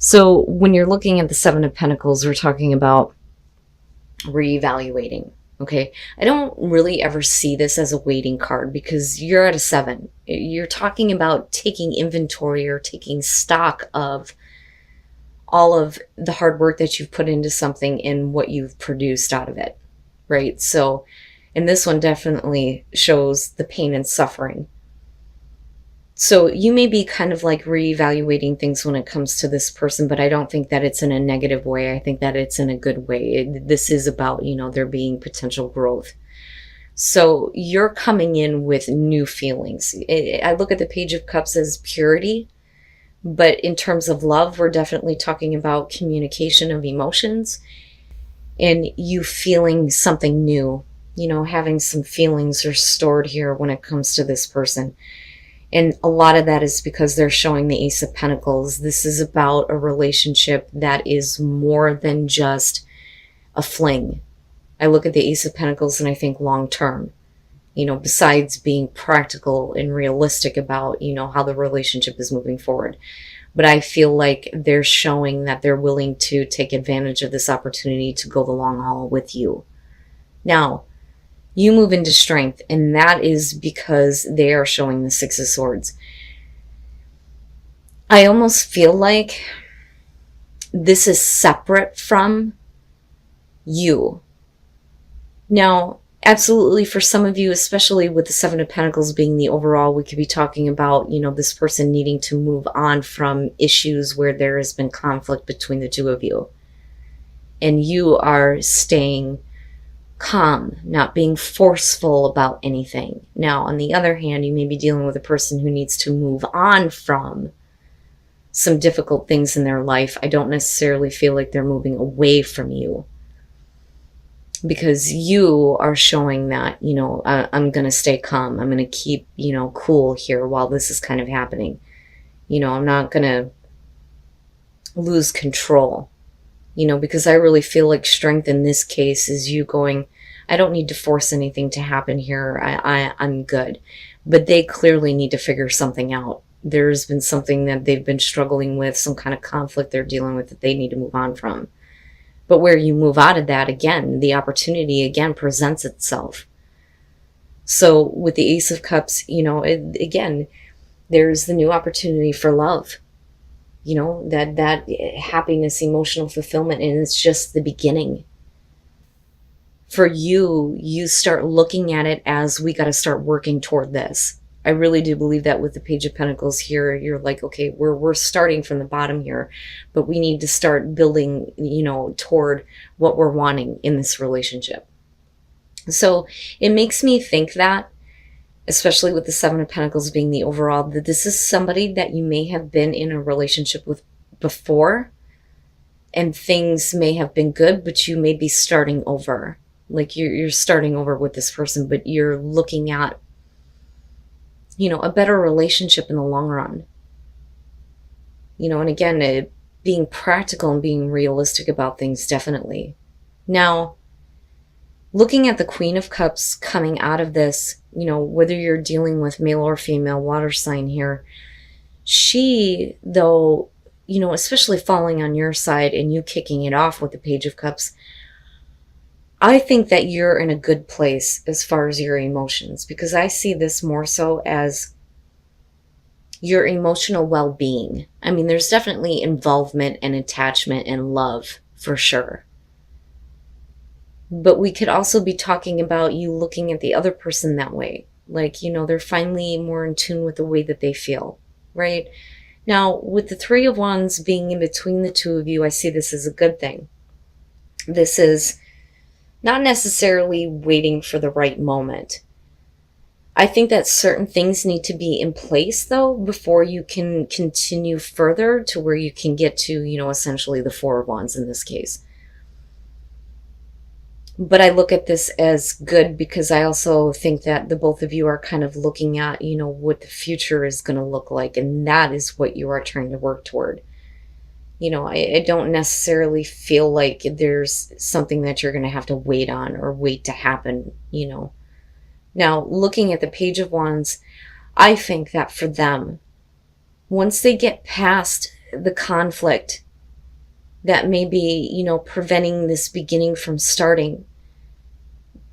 So when you're looking at the Seven of Pentacles, we're talking about reevaluating. Okay. I don't really ever see this as a waiting card because you're at a 7. You're talking about taking inventory or taking stock of all of the hard work that you've put into something and what you've produced out of it. Right. So, and this one definitely shows the pain and suffering. So you may be kind of like reevaluating things when it comes to this person, but I don't think that it's in a negative way. I think that it's in a good way. This is about, there being potential growth. So you're coming in with new feelings. I look at the Page of Cups as purity, but in terms of love, we're definitely talking about communication of emotions and you feeling something new, having some feelings restored here when it comes to this person. And a lot of that is because they're showing the Ace of Pentacles. This is about a relationship that is more than just a fling. I look at the Ace of Pentacles and I think long term, besides being practical and realistic about, how the relationship is moving forward. But I feel like they're showing that they're willing to take advantage of this opportunity to go the long haul with you. Now, you move into strength, and that is because they are showing the Six of Swords. I almost feel like this is separate from you. Now, absolutely, for some of you, especially with the Seven of Pentacles being the overall, we could be talking about, this person needing to move on from issues where there has been conflict between the two of you. And you are staying calm, not being forceful about anything. Now, on the other hand, you may be dealing with a person who needs to move on from some difficult things in their life. I don't necessarily feel like they're moving away from you because you are showing that, I'm going to stay calm. I'm going to keep, cool here while this is kind of happening. I'm not going to lose control. Because I really feel like strength in this case is you going, I don't need to force anything to happen here. I'm good. But they clearly need to figure something out. There's been something that they've been struggling with, some kind of conflict they're dealing with that they need to move on from. But where you move out of that, again, the opportunity again presents itself. So with the Ace of Cups, again, there's the new opportunity for love. That happiness, emotional fulfillment, and it's just the beginning. For you start looking at it as we got to start working toward this. I really do believe that with the Page of Pentacles here, you're like, okay, we're starting from the bottom here, but we need to start building, toward what we're wanting in this relationship. So it makes me think that, especially with the Seven of Pentacles being the overall, that this is somebody that you may have been in a relationship with before and things may have been good, but you may be starting over. Like you're starting over with this person, but you're looking at, a better relationship in the long run. And again, being practical and being realistic about things, definitely. Now, looking at the Queen of Cups coming out of this, whether you're dealing with male or female water sign here, she, though, especially falling on your side and you kicking it off with the Page of Cups, I think that you're in a good place as far as your emotions, because I see this more so as your emotional well-being. I mean, there's definitely involvement and attachment and love for sure. But we could also be talking about you looking at the other person that way. Like, they're finally more in tune with the way that they feel, right? Now, with the Three of Wands being in between the two of you, I see this as a good thing. This is not necessarily waiting for the right moment. I think that certain things need to be in place, though, before you can continue further to where you can get to, essentially the Four of Wands in this case. But I look at this as good because I also think that the both of you are kind of looking at, what the future is going to look like. And that is what you are trying to work toward. I don't necessarily feel like there's something that you're going to have to wait on or wait to happen, Now, looking at the Page of Wands, I think that for them, once they get past the conflict that may be, preventing this beginning from starting.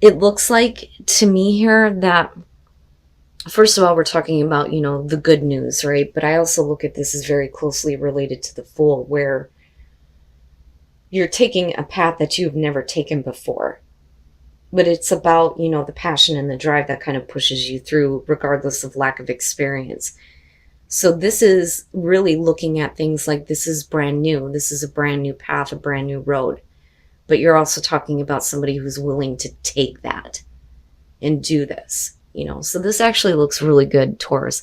It looks like to me here that, first of all, we're talking about, the good news, right? But I also look at this as very closely related to the Fool, where you're taking a path that you've never taken before. But it's about, the passion and the drive that kind of pushes you through, regardless of lack of experience. So this is really looking at things like, this is brand new. This is a brand new path, a brand new road. But you're also talking about somebody who's willing to take that and do this, So this actually looks really good, Taurus.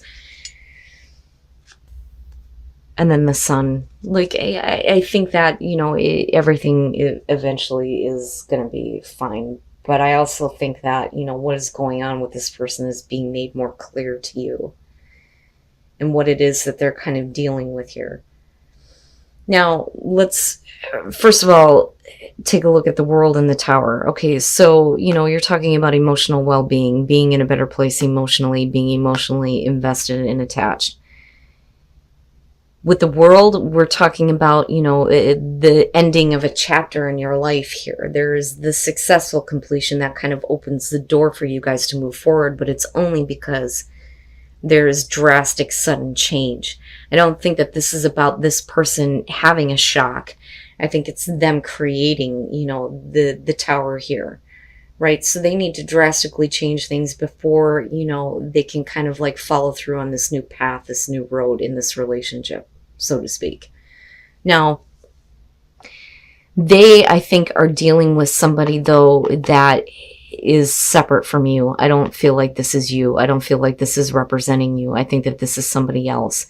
And then the Sun. Like, I think that, everything eventually is going to be fine. But I also think that, what is going on with this person is being made more clear to you. And what it is that they're kind of dealing with here. Now, let's, first of all, take a look at the World and the Tower. Okay, so, you're talking about emotional well-being, being in a better place emotionally, being emotionally invested and attached. With the World, we're talking about, the ending of a chapter in your life here. There's the successful completion that kind of opens the door for you guys to move forward, but it's only because there's drastic sudden change. I don't think that this is about this person having a shock. I think it's them creating, the Tower here, right? So they need to drastically change things before, they can kind of like follow through on this new path, this new road in this relationship, so to speak. Now, they, I think, are dealing with somebody, though, that is separate from you. I don't feel like this is you. I don't feel like this is representing you. I think that this is somebody else.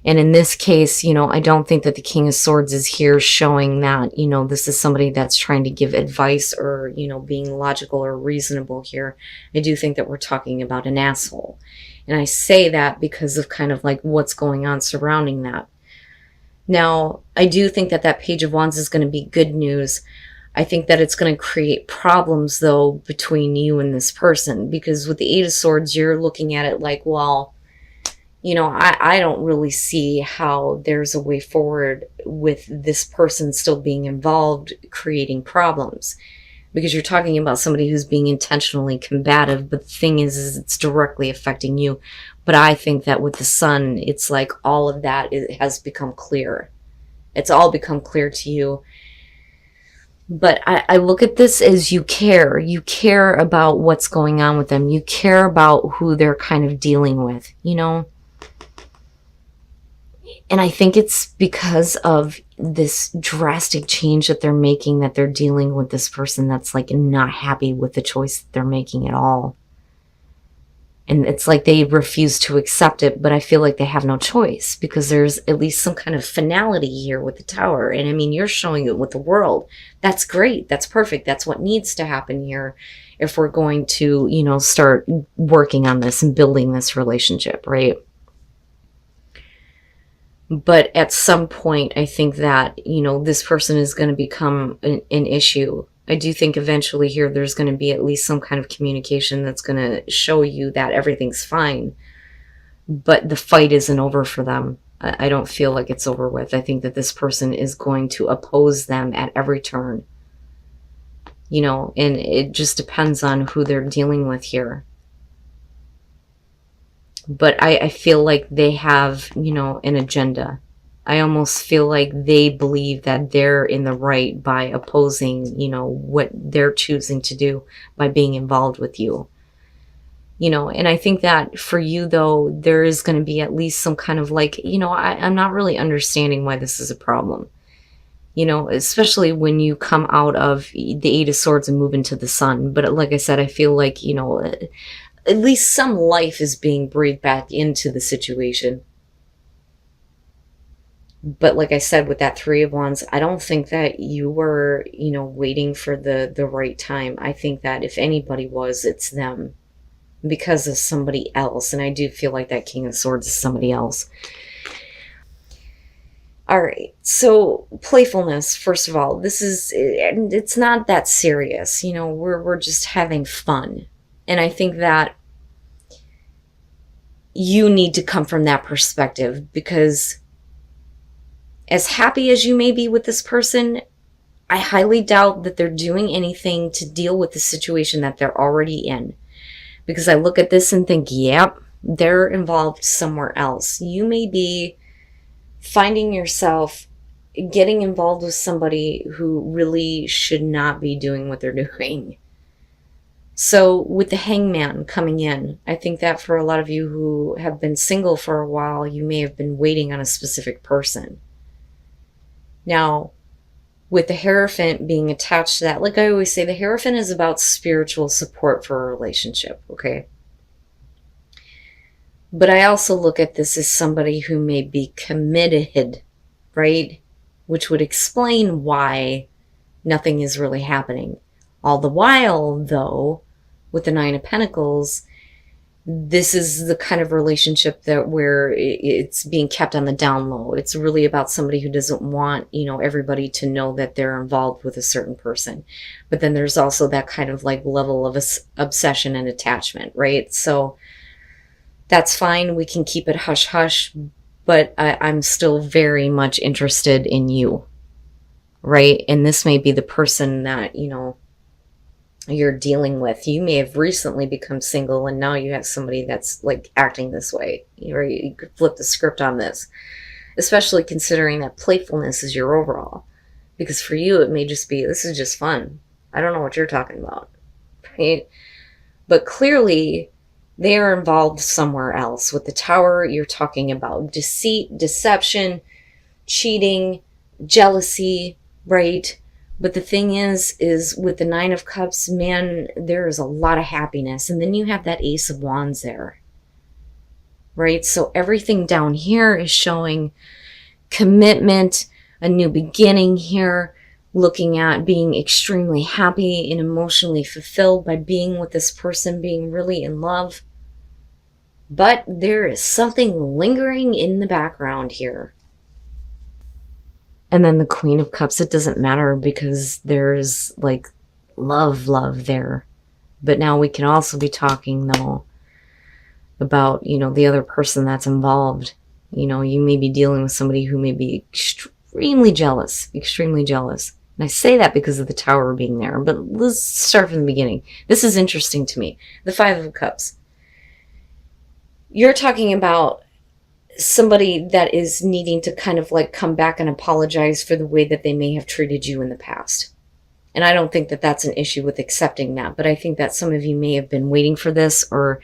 And in this case, I don't think that the King of Swords is here showing that, this is somebody that's trying to give advice or, being logical or reasonable here. I do think that we're talking about an asshole. And I say that because of kind of like what's going on surrounding that. Now, I do think that that Page of Wands is going to be good news. I think that it's going to create problems, though, between you and this person. Because with the Eight of Swords, you're looking at it like, well, I don't really see how there's a way forward with this person still being involved, creating problems. Because you're talking about somebody who's being intentionally combative, but the thing is it's directly affecting you. But I think that with the Sun, it's like all of that has become clear. It's all become clear to you. But I look at this as you care. You care about what's going on with them. You care about who they're kind of dealing with, And I think it's because of this drastic change that they're making, that they're dealing with this person that's like not happy with the choice that they're making at all. And it's like they refuse to accept it, but I feel like they have no choice because there's at least some kind of finality here with the Tower. And I mean, you're showing it with the World. That's great. That's perfect. That's what needs to happen here if we're going to, start working on this and building this relationship, right? But at some point, I think that, this person is going to become an issue. I do think eventually here there's going to be at least some kind of communication that's going to show you that everything's fine. But the fight isn't over for them. I don't feel like it's over with. I think that this person is going to oppose them at every turn. And it just depends on who they're dealing with here. But I feel like they have, an agenda. I almost feel like they believe that they're in the right by opposing, what they're choosing to do by being involved with you. And I think that for you, though, there is going to be at least some kind of like, I'm not really understanding why this is a problem. Especially when you come out of the Eight of Swords and move into the Sun. But like I said, I feel like, at least some life is being breathed back into the situation. But like I said, with that Three of Wands, I don't think that you were, waiting for the right time. I think that if anybody was, it's them. Because of somebody else. And I do feel like that King of Swords is somebody else. All right. So playfulness, first of all, it's not that serious. We're just having fun. And I think that you need to come from that perspective because As happy as you may be with this person, I highly doubt that they're doing anything to deal with the situation that they're already in. Because I look at this and think, yep, they're involved somewhere else. You may be finding yourself getting involved with somebody who really should not be doing what they're doing. So with the hangman coming in, I think that for a lot of you who have been single for a while, you may have been waiting on a specific person. Now, with the Hierophant being attached to that, like I always say, the Hierophant is about spiritual support for a relationship, okay? But I also look at this as somebody who may be committed, right? Which would explain why nothing is really happening. All the while, though, with the Nine of Pentacles, this is the kind of relationship that where it's being kept on the down low. It's really about somebody who doesn't want, everybody to know that they're involved with a certain person. But then there's also that kind of like level of obsession and attachment, right? So that's fine. We can keep it hush hush, but I'm still very much interested in you, right? And this may be the person that, you're dealing with. You may have recently become single and now you have somebody that's like acting this way. You could flip the script on this, especially considering that playfulness is your overall. Because for you, it may just be, this is just fun. I don't know what you're talking about, right? But clearly, they are involved somewhere else. With the Tower, you're talking about deceit, deception, cheating, jealousy, right? But the thing is with the Nine of Cups, man, there is a lot of happiness. And then you have that Ace of Wands there, right? So everything down here is showing commitment, a new beginning here, looking at being extremely happy and emotionally fulfilled by being with this person, being really in love. But there is something lingering in the background here. And then the Queen of Cups, it doesn't matter because there's like love there. But now we can also be talking though about, the other person that's involved. You may be dealing with somebody who may be extremely jealous. And I say that because of the Tower being there. But let's start from the beginning. This is interesting to me. The Five of Cups. You're talking about somebody that is needing to kind of like come back and apologize for the way that they may have treated you in the past. And I don't think that that's an issue with accepting that, but I think that some of you may have been waiting for this, or,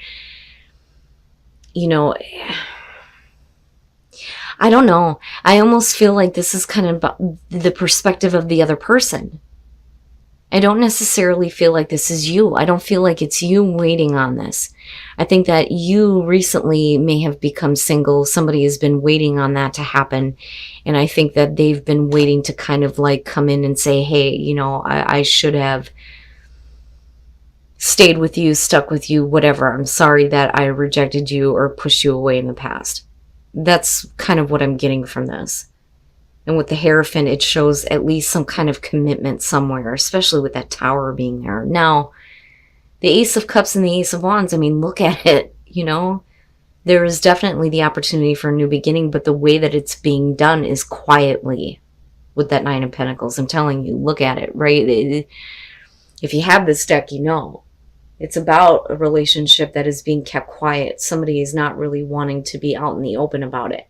I don't know. I almost feel like this is kind of about the perspective of the other person. I don't necessarily feel like this is you. I don't feel like it's you waiting on this. I think that you recently may have become single. Somebody has been waiting on that to happen. And I think that they've been waiting to kind of like come in and say, hey, I should have stayed with you, stuck with you, whatever. I'm sorry that I rejected you or pushed you away in the past. That's kind of what I'm getting from this. And with the Hierophant, it shows at least some kind of commitment somewhere, especially with that Tower being there. Now, the Ace of Cups and the Ace of Wands, I mean, look at it, There is definitely the opportunity for a new beginning, but the way that it's being done is quietly with that Nine of Pentacles. I'm telling you, look at it, right? If you have this deck, It's about a relationship that is being kept quiet. Somebody is not really wanting to be out in the open about it.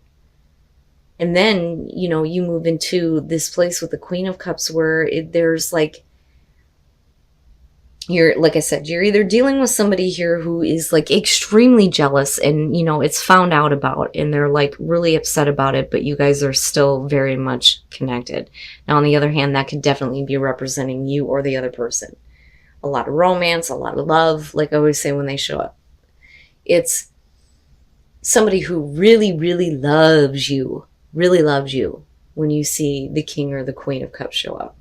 And then, you move into this place with the Queen of Cups where there's like, like I said, you're either dealing with somebody here who is like extremely jealous and, it's found out about and they're like really upset about it, but you guys are still very much connected. Now, on the other hand, that could definitely be representing you or the other person. A lot of romance, a lot of love, like I always say when they show up. It's somebody who really, really loves you when you see the King or the Queen of Cups show up.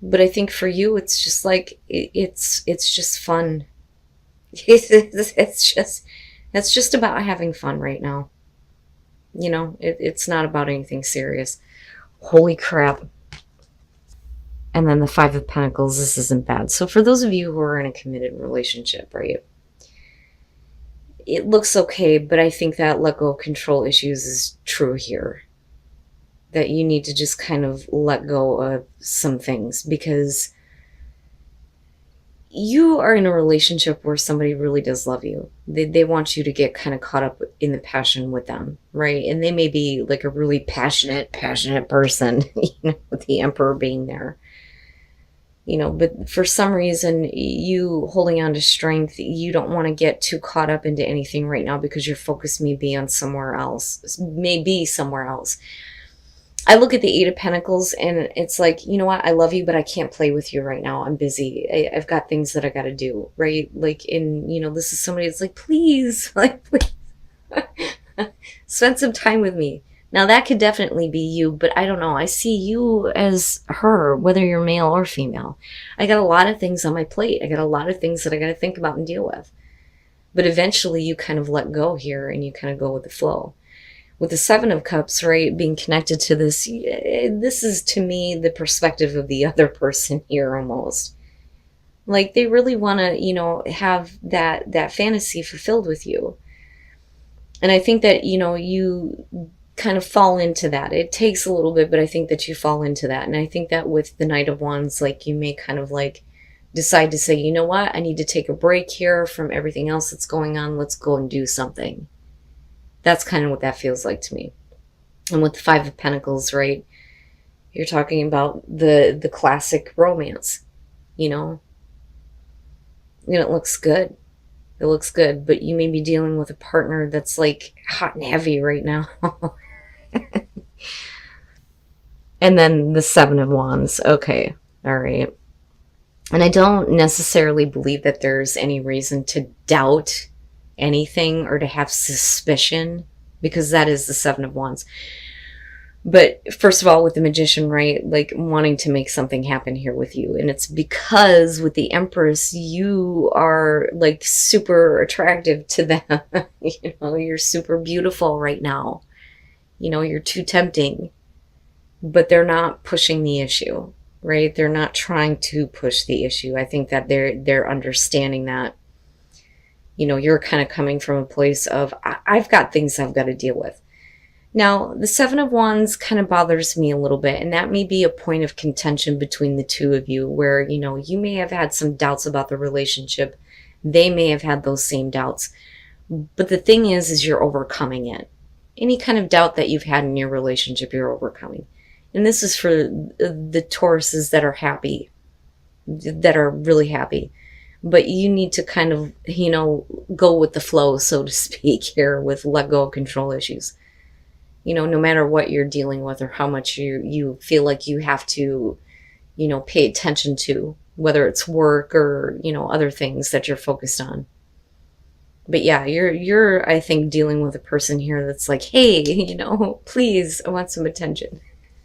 But I think for you, it's just like, it's just fun. It's just about having fun right now. It's not about anything serious. Holy crap. And then the Five of Pentacles, this isn't bad. So for those of you who are in a committed relationship, right? It looks okay, but I think that let go of control issues is true here. that you need to just kind of let go of some things, because you are in a relationship where somebody really does love you. They want you to get kind of caught up in the passion with them, right? And they may be like a really passionate person, with the Emperor being there. But for some reason, you holding on to strength, you don't want to get too caught up into anything right now because your focus may be on somewhere else, I look at the Eight of Pentacles and it's like, you know what? I love you, but I can't play with you right now. I'm busy. I've got things that I got to do, right? Like, this is somebody that's like, please, like, please, spend some time with me. Now, that could definitely be you, but I don't know. I see you as her, whether you're male or female. I got a lot of things on my plate. I got a lot of things that I got to think about and deal with. But eventually you kind of let go here and you kind of go with the flow. With the Seven of Cups, right, being connected to this is to me the perspective of the other person here almost. Like they really want to, have that fantasy fulfilled with you. And I think that, you kind of fall into that. It takes a little bit, but I think that you fall into that. And I think that with the Knight of Wands, like you may kind of like decide to say, you know what, I need to take a break here from everything else that's going on. Let's go and do something. That's kind of what that feels like to me. And with the Five of Pentacles, right, you're talking about the classic romance, And it looks good. It looks good, but you may be dealing with a partner that's like hot and heavy right now. And then the Seven of Wands. Okay. All right. And I don't necessarily believe that there's any reason to doubt anything or to have suspicion, because that is the Seven of Wands. But first of all, with the Magician, right, like wanting to make something happen here with you. And it's because with the Empress, you are like super attractive to them. You're super beautiful right now. You're too tempting. But they're not pushing the issue, right? They're not trying to push the issue. I think that they're understanding that, you're kind of coming from a place of, I've got things I've got to deal with. Now, the Seven of Wands kind of bothers me a little bit, and that may be a point of contention between the two of you where, you may have had some doubts about the relationship. They may have had those same doubts. But the thing is you're overcoming it. Any kind of doubt that you've had in your relationship, you're overcoming. And this is for the Tauruses that are happy, that are really happy. But you need to kind of, go with the flow, so to speak, here with let go of control issues. No matter what you're dealing with or how much you feel like you have to, pay attention to, whether it's work or, other things that you're focused on. But yeah, you're, I think, dealing with a person here that's like, hey, please, I want some attention.